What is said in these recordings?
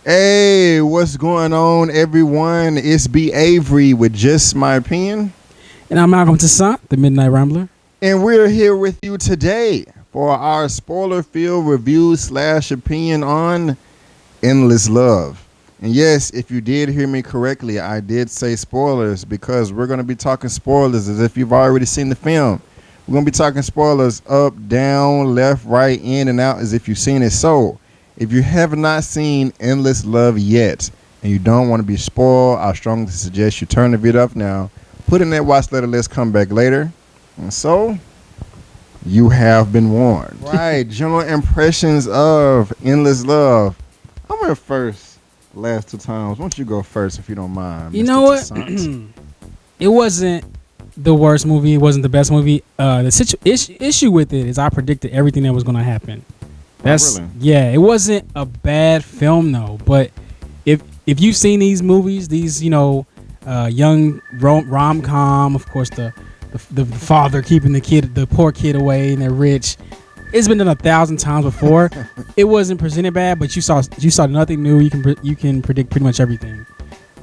Hey, what's going on, everyone? It's B. Avery with Just My Opinion. And I'm Malcolm Toussaint, the Midnight Rambler. And we're here with you today for our spoiler-filled review / opinion on Endless Love. And yes, if you did hear me correctly, I did say spoilers because we're going to be talking spoilers as if you've already seen the film. We're going to be talking spoilers up, down, left, right, in, and out as if you've seen it. So, if you have not seen Endless Love yet and you don't want to be spoiled, I strongly suggest you turn the video off now, put in that watch later list, come back later. And so, you have been warned. Right, general impressions of Endless Love. I went first last 2 times. Why don't you go first if you don't mind? You Mr. know what? Toussaint? It wasn't the worst movie. It wasn't the best movie. The issue with it is I predicted everything that was going to happen. Really? Yeah. It wasn't a bad film though. But if you've seen these movies, these young rom-com, of course the father keeping the poor kid away and they're rich. It's been done 1,000 times before. It wasn't presented bad, but you saw nothing new. You can predict pretty much everything.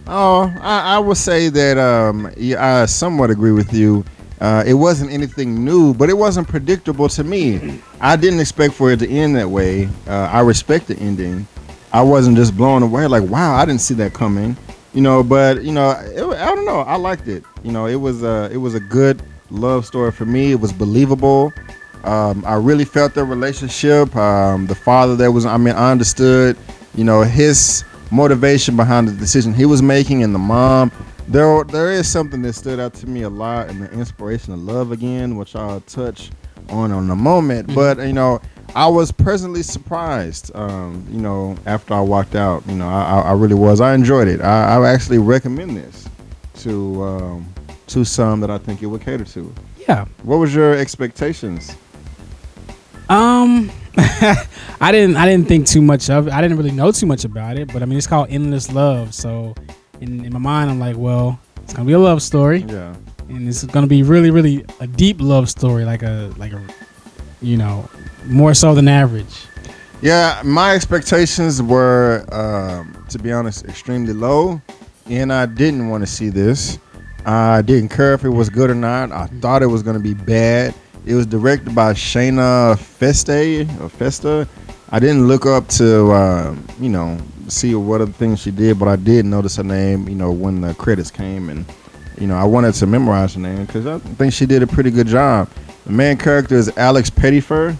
Oh, I would say that I somewhat agree with you. It wasn't anything new, but it wasn't predictable to me. I didn't expect for it to end that way. I respect the ending. I wasn't just blown away like, wow, I didn't see that coming. But I don't know. I liked it. It was a good love story for me. It was believable. I really felt the relationship. The father I understood, his motivation behind the decision he was making, and the mom. There is something that stood out to me a lot in the inspiration of love again, which I'll touch on in a moment. Mm-hmm. But I was pleasantly surprised. After I walked out, I really was. I enjoyed it. I actually recommend this to some that I think it would cater to. Yeah. What was your expectations? I didn't think too much of it. I didn't really know too much about it, but I mean it's called Endless Love, so in my mind I'm like, well, it's gonna be a love story. Yeah. And it's gonna be really, really a deep love story, like a more so than average. Yeah, my expectations were, to be honest, extremely low, and I didn't want to see this. I didn't care if it was good or not. I thought it was gonna be bad. It was directed by Shayna Festa. I didn't look up to, see what other things she did, but I did notice her name, when the credits came. And, I wanted to memorize her name because I think she did a pretty good job. The main character is Alex Pettyfer.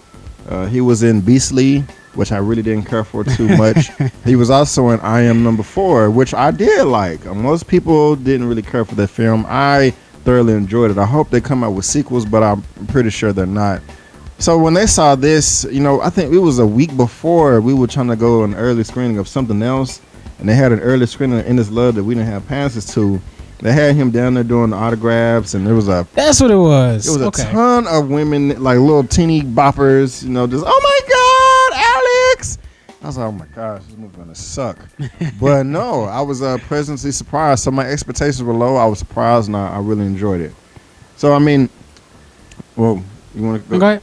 He was in Beastly, which I really didn't care for too much. He was also in I Am Number 4, which I did like. Most people didn't really care for that film. I thoroughly enjoyed it. I hope they come out with sequels, but I'm pretty sure they're not. So when they saw this, I think it was a week before we were trying to go an early screening of something else, and they had an early screening of Endless Love that we didn't have passes to. They had him down there doing the autographs, and that's what it was. It was a ton of women, like little teeny boppers, just, oh my God, Alex! I was like, oh my gosh, this movie's gonna suck. But no, I was pleasantly surprised. So my expectations were low. I was surprised, and I really enjoyed it. So, you want to go? Okay.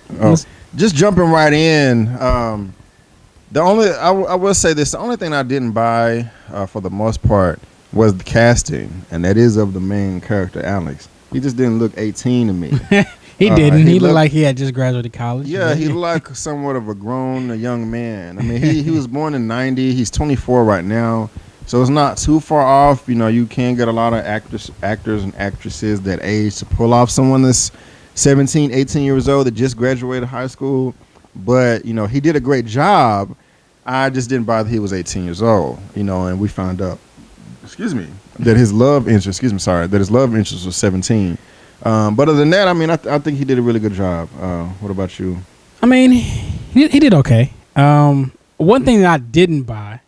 Just jumping right in. I will say this: the only thing I didn't buy, for the most part, was the casting, and that is of the main character, Alex. He just didn't look 18 to me. He didn't. He looked like he had just graduated college. Yeah, he looked like somewhat of a young man. He was born in 90. He's 24 right now. So it's not too far off. You can get a lot of actors and actresses that age to pull off someone that's 17, 18 years old that just graduated high school. But, he did a great job. I just didn't buy that he was 18 years old, and we found out, that his love interest was 17. But other than that, I think he did a really good job. What about you? He did okay. One thing that I didn't buy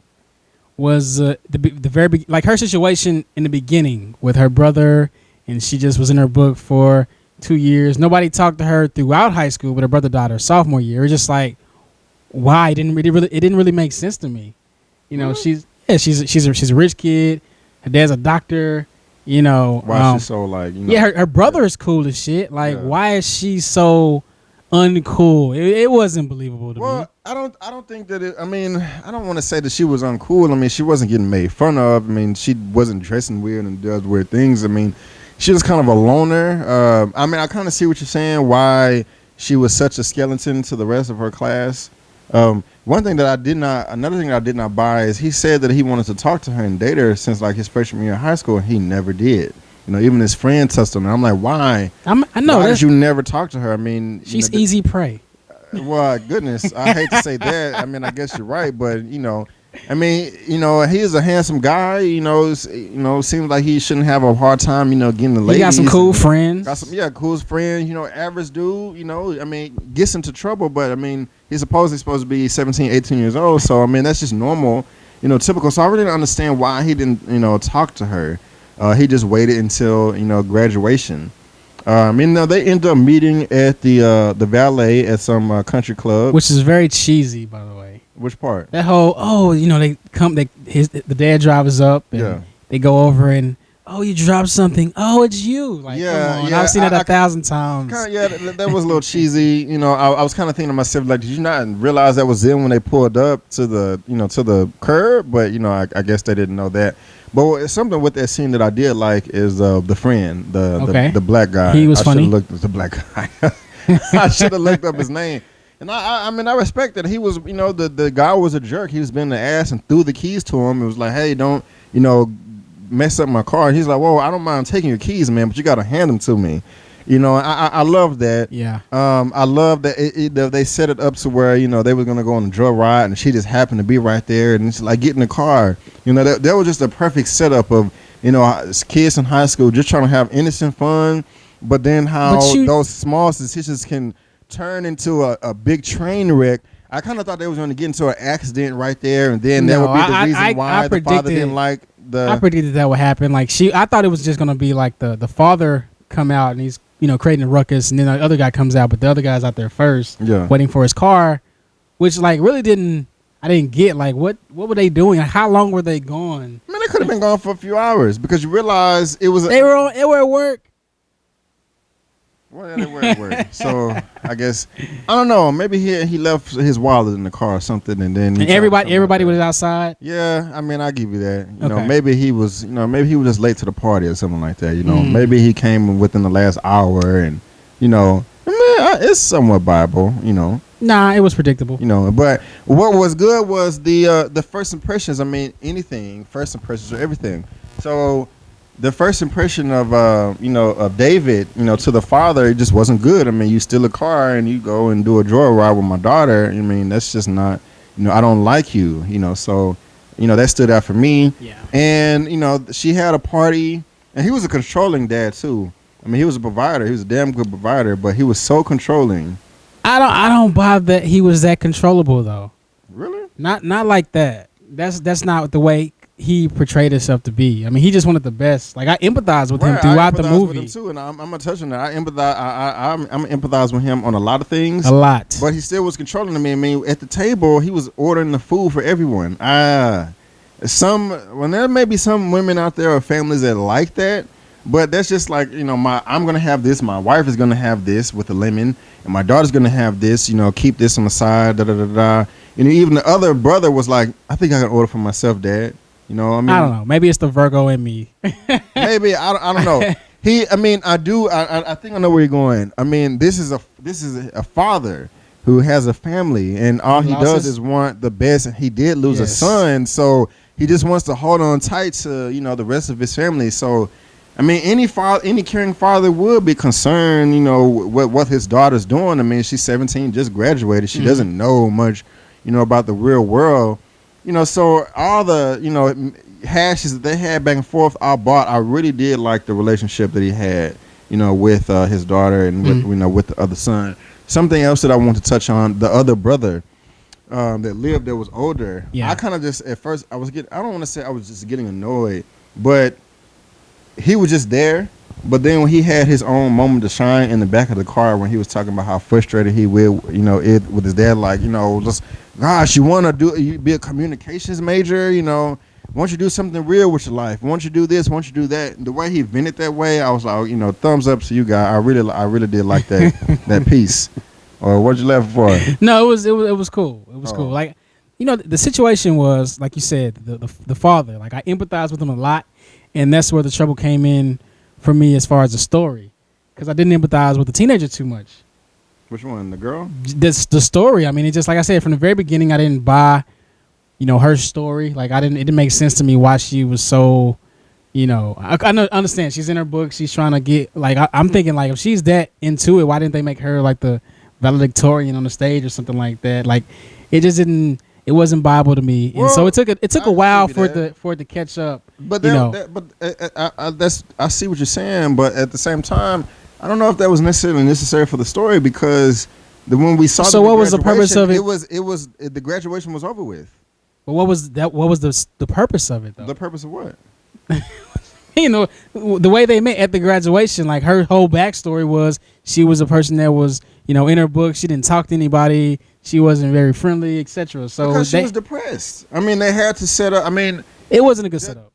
was the very like her situation in the beginning with her brother, and she just was in her book for 2 years. Nobody talked to her throughout high school, but her brother died her sophomore year. It was just like, why? It didn't really make sense to me. She's a rich kid. Her dad's a doctor. Why is she so Yeah, her brother is cool as shit. Like, why is she so uncool. It wasn't believable to me. Well, I don't think that it. I mean, I don't want to say that she was uncool. I mean, she wasn't getting made fun of. I mean, she wasn't dressing weird and does weird things. I mean, she was kind of a loner. I mean, I kind of see what you're saying. Why she was such a skeleton to the rest of her class. Another thing that I did not buy is he said that he wanted to talk to her and date her since like his freshman year of high school, and he never did. You know, even his friend touched on it. I'm like, why? I know. Why did you never talk to her? I mean, she's easy prey. Well, goodness, I hate to say that. I mean, I guess you're right, but you know, I mean, you know, he is a handsome guy. You know, seems like he shouldn't have a hard time. You know, getting the ladies. He got some cool friends. Cool friends. You know, average dude. You know, I mean, gets into trouble, but I mean, he's supposed to be 17, 18 years old. So I mean, that's just normal. You know, typical. So I really didn't understand why he didn't, you know, talk to her. He just waited until, you know, graduation. They ended up meeting at the valet at some country club, which is very cheesy, by the way. Which part? That whole, you know, the dad drives up and they go over and, oh, you dropped something. Oh, it's you. Like, come on. I've seen that 1,000 times. That was a little cheesy. You know, I was kind of thinking to myself, like, did you not realize that was them when they pulled up to the curb? But you know, I guess they didn't know that. But something with that scene that I did like is the friend, the black guy. He was funny. The black guy. I should have looked up his name. And I mean, I respect that he was, you know, the guy was a jerk. He was being the ass and threw the keys to him. It was like, hey, don't, you know, mess up my car. And he's like, whoa, I don't mind taking your keys, man, but you got to hand them to me. You know, I love that. Yeah. I love that they set it up to where, you know, they were going to go on a drug ride and she just happened to be right there. And it's like, get in the car. You know, that was just a perfect setup of, you know, kids in high school just trying to have innocent fun. But then those small decisions can turn into a big train wreck. I kind of thought they was going to get into an accident right there. And then that would be the reason why the father didn't like I predicted that would happen. Like I thought it was just going to be like the father come out and he's, you know, creating a ruckus, and then the other guy comes out, but the other guy's out there first, waiting for his car, which like really I didn't get. Like what were they doing? Like, how long were they gone? Man, they could have been gone for a few hours because you realize it was. They were at work. Well, they were at work. So I guess I don't know. Maybe he left his wallet in the car or something, and then everybody was outside. Yeah, I mean, I give you that. You know, maybe he was. You know, maybe he was just late to the party or something like that. You know, maybe he came within the last hour, and you know, it's somewhat Bible. You know. Nah, it was predictable. You know, but what was good was the first impressions. I mean, first impressions are everything. So. The first impression of of David, you know, to the father, it just wasn't good. I mean, you steal a car and you go and do a joyride with my daughter. I mean, that's just not, you know, I don't like you, you know. So, you know, that stood out for me. Yeah. And you know, she had a party, and he was a controlling dad too. I mean, he was a provider. He was a damn good provider, but he was so controlling. I don't buy that he was that controllable though. Really? Not like that. That's not the way he portrayed himself to be. I mean, he just wanted the best. Like I empathize with him throughout the movie. With him too, and I'm gonna touch on that. I empathize. I'm empathize with him on a lot of things. A lot, but he still was controlling me. I mean, at the table, he was ordering the food for everyone. There may be some women out there or families that like that, but that's just like, you know, I'm gonna have this. My wife is gonna have this with a lemon, and my daughter's gonna have this. You know, keep this on the side. Da da da da. And even the other brother was like, I think I can order for myself, Dad. You know, I mean, I don't know. Maybe it's the Virgo in me. Maybe I don't know. I think I know where you're going. I mean, this is a father who has a family, and all he does is want the best. And he did lose a son, so he just wants to hold on tight to, you know, the rest of his family. So, I mean, any caring father would be concerned, you know, what his daughter's doing. I mean, she's 17, just graduated. She doesn't know much, you know, about the real world. You know, so all the, you know, hashes that they had back and forth, I really did like the relationship that he had, you know, with his daughter and with, you know, with the other son. Something else that I want to touch on, the other brother that lived that was older. Yeah. I kind of just, at first, I don't want to say I was just getting annoyed, but he was just there. But then when he had his own moment to shine in the back of the car, when he was talking about how frustrated he with, you know, with his dad, like, you know, just, gosh, you be a communications major, you know, why don't you do something real with your life? Why don't you do this? Why don't you do that? The way he vented that way, I was like, you know, thumbs up to you guys. I really did like that that piece. or what you laughing for? No, it was cool. It was Oh. cool. Like, the situation was like you said, the father. Like I empathized with him a lot, and that's where the trouble came in for me as far as the story, because I didn't empathize with the teenager too much. Which one? The girl? This the story. I mean, it just like I said from the very beginning, I didn't buy, her story. Like it didn't make sense to me why she was so. Understand she's in her book. She's trying to get I'm thinking like if she's that into it, why didn't they make her like the valedictorian on the stage or something like that? Like it just didn't. It wasn't Bible to me, and so it took a while for it to catch up. But I see what you're saying, but at the same time, I don't know if that was necessary for the story because when we saw. So what was the purpose of it? It was the graduation was over with. But what was that? What was the purpose of it though? The purpose of what? The way they met at the graduation, like her whole backstory was she was a person that was, in her book. She didn't talk to anybody. She wasn't very friendly, etc. So because she was depressed. I mean, they had to set up. I mean, it wasn't a good setup.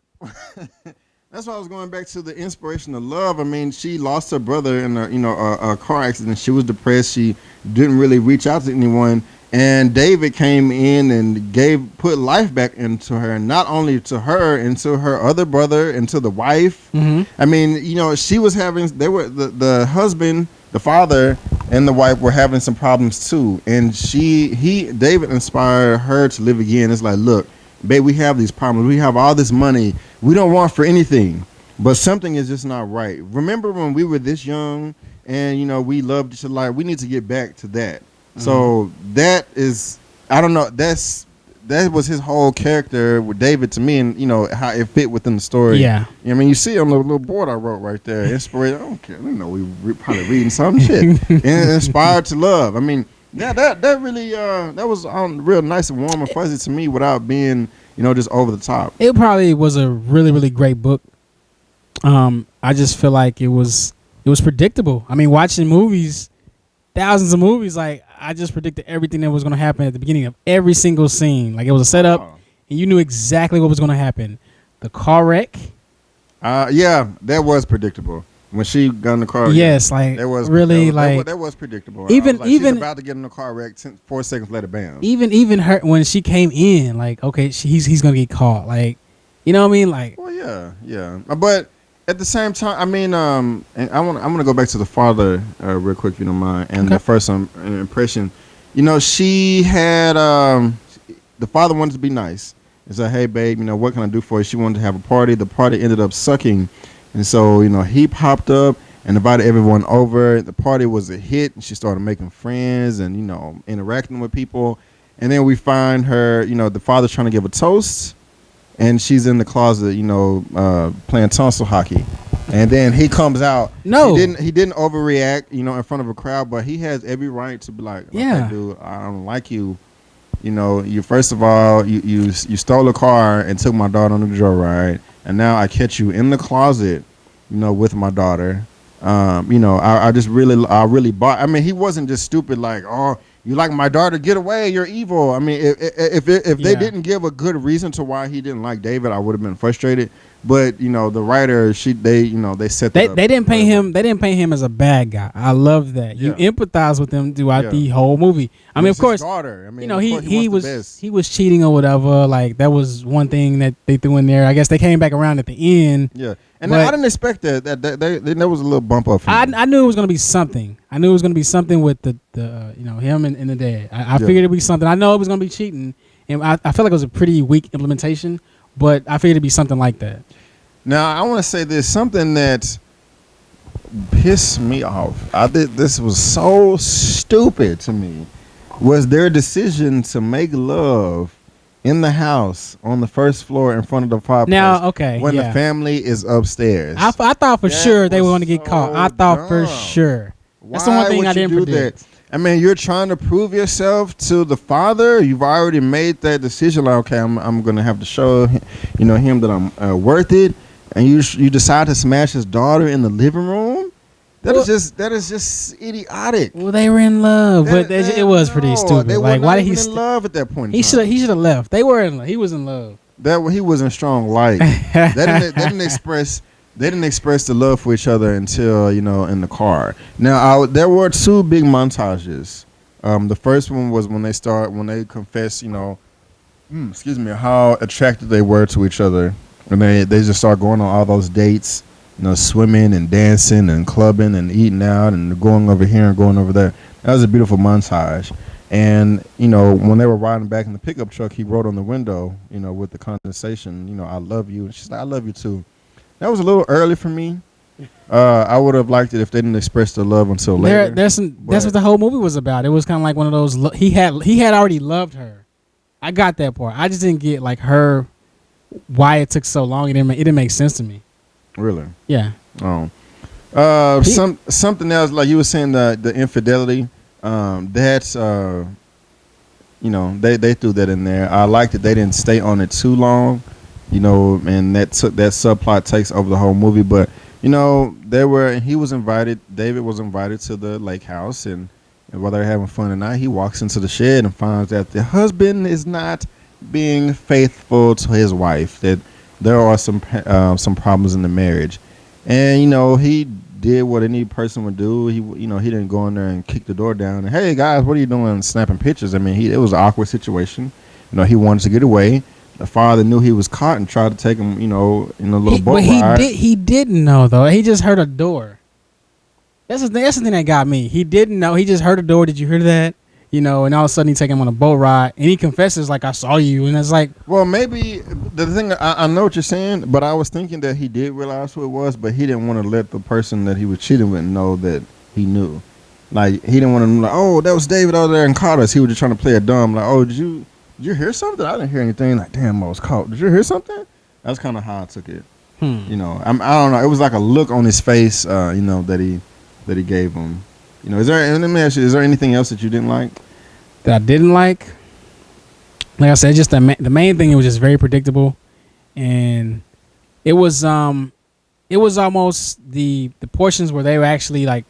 That's why I was going back to the inspiration of love. I mean, she lost her brother in a car accident. She was depressed. She didn't really reach out to anyone. And David came in and put life back into her, not only to her, into her other brother, into the wife. Mm-hmm. I mean, she was having. The husband, the father, and the wife were having some problems too. And David inspired her to live again. It's like, look, babe, we have these problems. We have all this money. We don't want for anything, but something is just not right. Remember when we were this young and we loved each other? Like, we need to get back to that. So that is, I don't know. That was his whole character with David to me, and how it fit within the story. Yeah. I mean, you see on the little board I wrote right there, inspiration. I don't care. We probably reading some shit. And inspired to love. I mean, that really that was real nice and warm and fuzzy to me without being just over the top. It probably was a really really great book. I just feel like it was predictable. I mean, watching movies, thousands of movies, like I just predicted everything that was going to happen at the beginning of every single scene. Like it was a setup, and you knew exactly what was going to happen. The car wreck. Yeah, that was predictable. When she got in the car. Yes, like that was really that was predictable. Even she's about to get in the car wreck. 4 seconds later, bam. Even her when she came in, like okay, he's going to get caught. Like, you know what I mean? Like. Well, yeah, but. At the same time, I mean, and I'm gonna go back to the father real quick, if you don't mind, and the first impression. She had the father wanted to be nice. He said, "Hey, babe, what can I do for you?" She wanted to have a party. The party ended up sucking, and so he popped up and invited everyone over. The party was a hit, and she started making friends and interacting with people. And then we find her, the father's trying to give a toast. And she's in the closet, playing tonsil hockey. And then he comes out. No. He didn't overreact, in front of a crowd, but he has every right to be like, yeah, okay, dude, I don't like you. You first of all, you stole a car and took my daughter on a joyride, and now I catch you in the closet, with my daughter. I really bought. I mean, he wasn't just stupid like, oh, you like my daughter, get away, you're evil. I mean, if they didn't give a good reason to why he didn't like David, I would have been frustrated. But the writer, they set that up. They didn't paint him. They didn't paint him as a bad guy. I love that. You empathize with him throughout the whole movie. I mean, of course, his daughter. I mean, he was cheating or whatever. Like that was one thing that they threw in there. I guess they came back around at the end. Yeah, and I didn't expect that. There was a little bump up. I knew it was gonna be something. I knew it was gonna be something with the him and the dad. I figured it'd be something. I know it was gonna be cheating, and I felt like it was a pretty weak implementation. But I figured it'd be something like that. Now, I want to say there's something that pissed me off. This was so stupid to me. Was their decision to make love in the house on the first floor in front of the fireplace? Now, okay, when the family is upstairs. I thought for sure they were going to get caught. I thought for sure. That's the one thing I didn't predict. That? I mean, you're trying to prove yourself to the father. You've already made that decision. Like, okay, I'm going to have to show him that I'm worth it. And you decide to smash his daughter in the living room? That is just idiotic. Well, they were in love, but it was pretty stupid. They like, were why did he in love at that point? He should have left. They were in love. He was in love. He was in strong light. They didn't express the love for each other until in the car. Now there were 2 big montages The first one was when they confess, excuse me, how attracted they were to each other, and they just start going on all those dates, swimming and dancing and clubbing and eating out and going over here and going over there. That was a beautiful montage. And when they were riding back in the pickup truck, he wrote on the window, with the condensation, I love you. And she's like, I love you too. That was a little early for me. I would have liked it if they didn't express their love until later. That's what the whole movie was about. It was kind of like one of those. He had already loved her. I got that part. I just didn't get like her why it took so long. It didn't make sense to me. Really? Yeah. Oh. Something else, like you were saying, the infidelity. That's they threw that in there. I liked that they didn't stay on it too long, and that subplot takes over the whole movie. But David was invited to the lake house, and while they're having fun at night, he walks into the shed and finds that the husband is not being faithful to his wife, that there are some problems in the marriage. And he did what any person would do. He didn't go in there and kick the door down and, hey guys, what are you doing, snapping pictures? I mean, it was an awkward situation. He wanted to get away. The father knew he was caught and tried to take him, in a little boat ride. He didn't know though. He just heard a door. That's the thing that got me. He didn't know. He just heard a door. Did you hear that? And all of a sudden he take him on a boat ride, and he confesses like, I saw you, and it's like, well, maybe the thing, I know what you're saying, but I was thinking that he did realize who it was, but he didn't want to let the person that he was cheating with know that he knew. Like, he didn't want to know, like, oh, that was David over there and caught us. He was just trying to play it dumb, like, oh, did you hear something? I didn't hear anything. Like, damn, I was caught. Did you hear something? That's kind of how I took it. I don't know. It was like a look on his face, that he gave him. Let me ask you, is there anything else that you didn't like? That I didn't like? Like I said, just the main thing, it was just very predictable, and it was almost the portions where they were actually like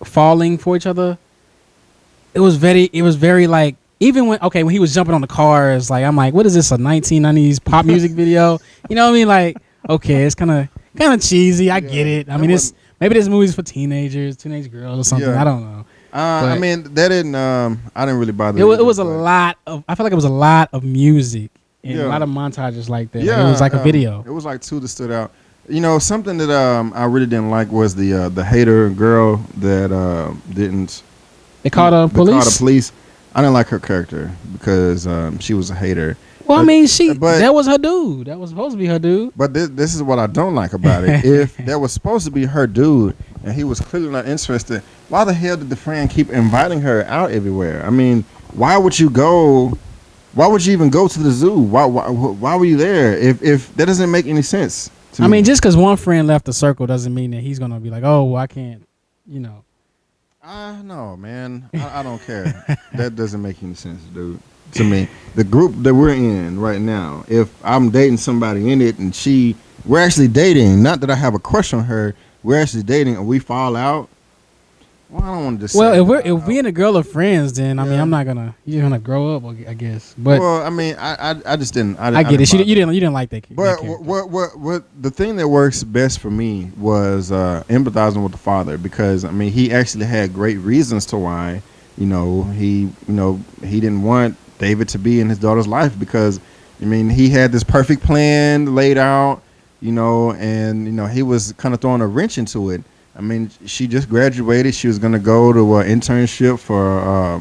falling for each other. It was very like, even when he was jumping on the cars, like, I'm like, what is this, a 1990s pop music video? You know what I mean? Like, okay, it's kind of cheesy. I get it. I mean, maybe this movie's for teenage girls or something. Yeah. I don't know. I mean, that didn't. I didn't really bother. It was a lot of. I feel like it was a lot of music and a lot of montages like that. Yeah, like, it was like a video. It was like two that stood out. Something that I really didn't like was the hater girl that didn't. They called the police. They called the police. I didn't like her character because she was a hater. Well, I mean, that was her dude. That was supposed to be her dude. But this is what I don't like about it. If that was supposed to be her dude and he was clearly not interested, why the hell did the friend keep inviting her out everywhere? I mean, why would you go? Why would you even go to the zoo? Why were you there? If that doesn't make any sense to me. I mean, just because one friend left the circle doesn't mean that he's gonna be like, oh, well, I can't, No, man. I don't care. That doesn't make any sense, dude. To me, the group that we're in right now, if I'm dating somebody in it and we're actually dating, not that I have a crush on her, we're actually dating and we fall out, well, I don't want to just if we and a girl are friends, then I mean, you're gonna grow up, I guess. But well, I mean, I just didn't. I get it. You didn't like that. But what the thing that works best for me was empathizing with the father, because I mean, he actually had great reasons to why he didn't want David to be in his daughter's life, because I mean, he had this perfect plan laid out, and he was kind of throwing a wrench into it. I mean, she just graduated. She was going to go to an internship for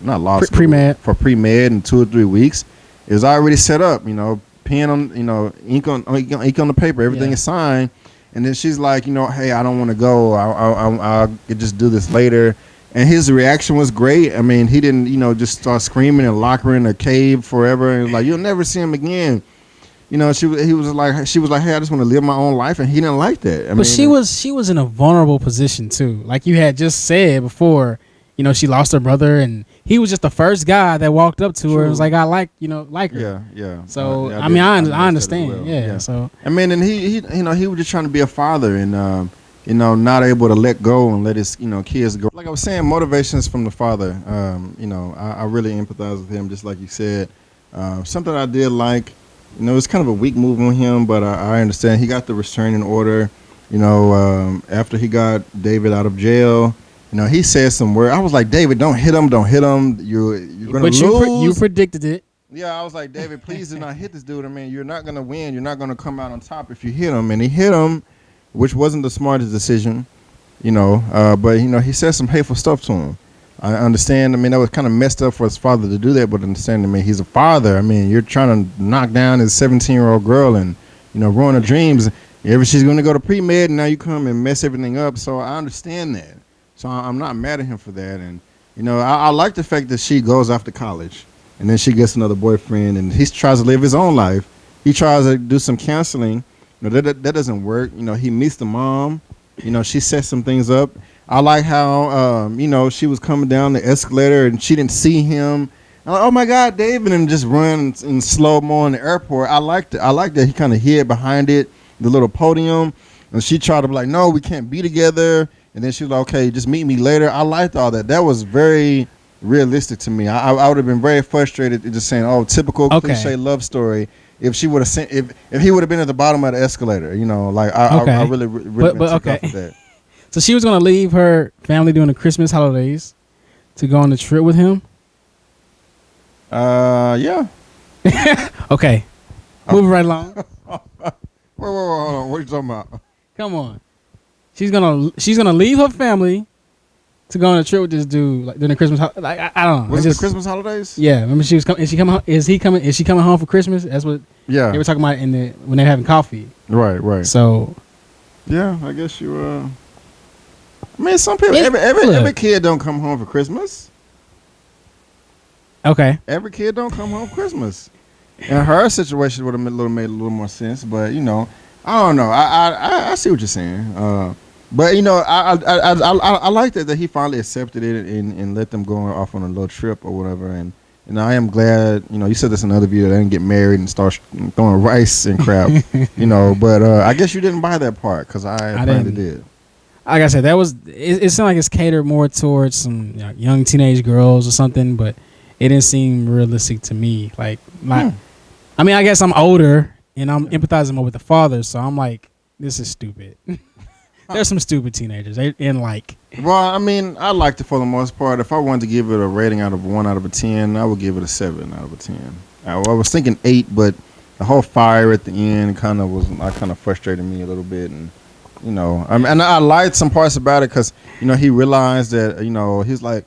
not law school, pre-med, for pre-med in 2 or 3 weeks. It was already set up, pen on, ink on the paper. Everything is signed. And then she's like, hey, I don't want to go. I'll just do this later. And his reaction was great. I mean, he didn't, just start screaming and lock her in a cave forever. And like, you'll never see him again. She was like, hey, I just want to live my own life, and he didn't like that. I mean, she was in a vulnerable position too. Like you had just said before, she lost her brother, and he was just the first guy that walked up to her and was like, I like her. Yeah. So I understand. Well. Yeah. So I mean, and he was just trying to be a father, and not able to let go and let his kids go. Like I was saying, motivations from the father. I really empathize with him, just like you said. Something I did like. It's kind of a weak move on him, but I understand. He got the restraining order, after he got David out of jail. he said some word. I was like, David, don't hit him. Don't hit him. You're gonna But lose. you predicted it. Yeah, I was like, David, please do not hit this dude. I mean, you're not gonna win. You're not gonna come out on top if you hit him. And he hit him, which wasn't the smartest decision, But he said some hateful stuff to him. I understand. I mean, that was kind of messed up for his father to do that, but understand. I mean, he's a father. I mean, you're trying to knock down his 17-year-old girl and ruin her dreams. She's going to go to pre-med, and now you come and mess everything up. So I understand that. So I'm not mad at him for that. And I like the fact that she goes off to college, and then she gets another boyfriend, and he tries to live his own life. He tries to do some counseling. That doesn't work. He meets the mom. She sets some things up. I like how she was coming down the escalator and she didn't see him. I'm like, oh my God, David, and just run in slow mo in the airport. I liked it. I liked that he kind of hid behind it, the little podium, and she tried to be like, no, we can't be together. And then she was like, okay, just meet me later. I liked all that. That was very realistic to me. I would have been very frustrated just saying, oh, typical cliche love story. If she would have sent, if he would have been at the bottom of the escalator, I really been took off with that. So she was gonna leave her family during the Christmas holidays to go on the trip with him. Yeah. Okay, moving right along. Wait, hold on. What are you talking about? Come on, she's gonna leave her family to go on a trip with this dude during the Christmas. I don't know. Was it the Christmas holidays? Yeah, remember she was coming. Is she coming? Is he coming? Is she coming home for Christmas? That's what. Yeah. They were talking about when they were having coffee. Right. So. Yeah, I guess you. I mean, some people. Every kid don't come home for Christmas. Okay. Every kid don't come home for Christmas. In her situation, would have made a little more sense, but I don't know. I see what you're saying. But I like that he finally accepted it and let them go off on a little trip or whatever. And I am glad. You said this in another video. They didn't get married and start throwing rice and crap. But I guess you didn't buy that part because I apparently did. Like I said, it seemed like it's catered more towards some young teenage girls or something, but it didn't seem realistic to me. I mean, I guess I'm older and I'm empathizing more with the father, so I'm like, this is stupid. There's some stupid teenagers. Well, I mean, I liked it for the most part. If I wanted to give it a rating out of 1 out of 10, I would give it a 7 out of 10. I was thinking 8, but the whole fire at the end kind of frustrated me a little bit, and and I liked some parts about it because he realized that he's like,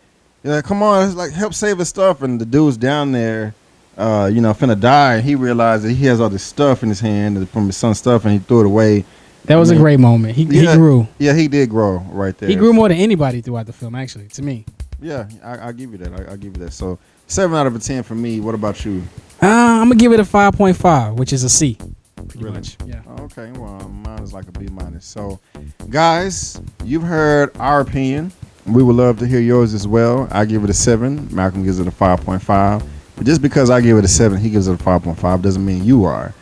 come on, it's like help save his stuff, and the dude's down there, finna die, and he realized that he has all this stuff in his hand from his son's stuff, and he threw it away. That was a great moment. He grew. Yeah, he did grow right there. He grew more than anybody throughout the film, actually, to me. Yeah, I'll give you that. I'll give you that. So 7 out of 10 for me. What about you? I'm gonna give it a 5.5, which is a C. Really? Much. Yeah. Okay. Well, mine is like a B minus. So, guys, you've heard our opinion. We would love to hear yours as well. I give it a 7. Malcolm gives it a 5.5. But just because I give it a 7, he gives it a 5.5 doesn't mean you are.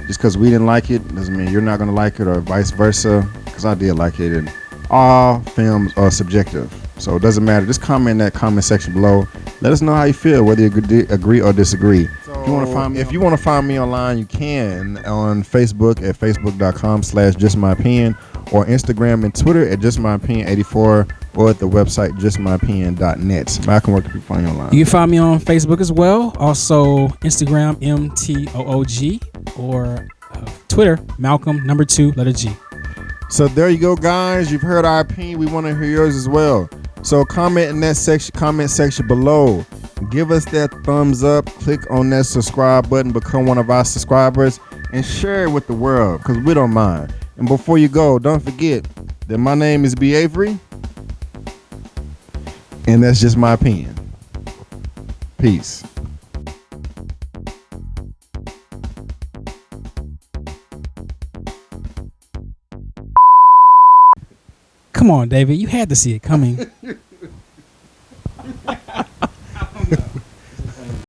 Just because we didn't like it doesn't mean you're not going to like it, or vice versa, because I did like it. And all films are subjective. So it doesn't matter. Just comment in that comment section below. Let us know how you feel, whether you agree or disagree. So if you want to find me online, you can on Facebook at facebook.com/justmyopinion, or Instagram and Twitter at justmyopinion84, or at the website justmyopinion.net. Malcolm, where can people find you online? You can find me on Facebook as well. Also Instagram MTOOG, or Twitter Malcolm2G. So there you go, guys. You've heard our opinion. We want to hear yours as well. So comment in that comment section below. Give us that thumbs up. Click on that subscribe button. Become one of our subscribers and share it with the world, because we don't mind. And before you go, don't forget that my name is B. Avery, and that's just my opinion. Peace. Come on, David. You had to see it coming.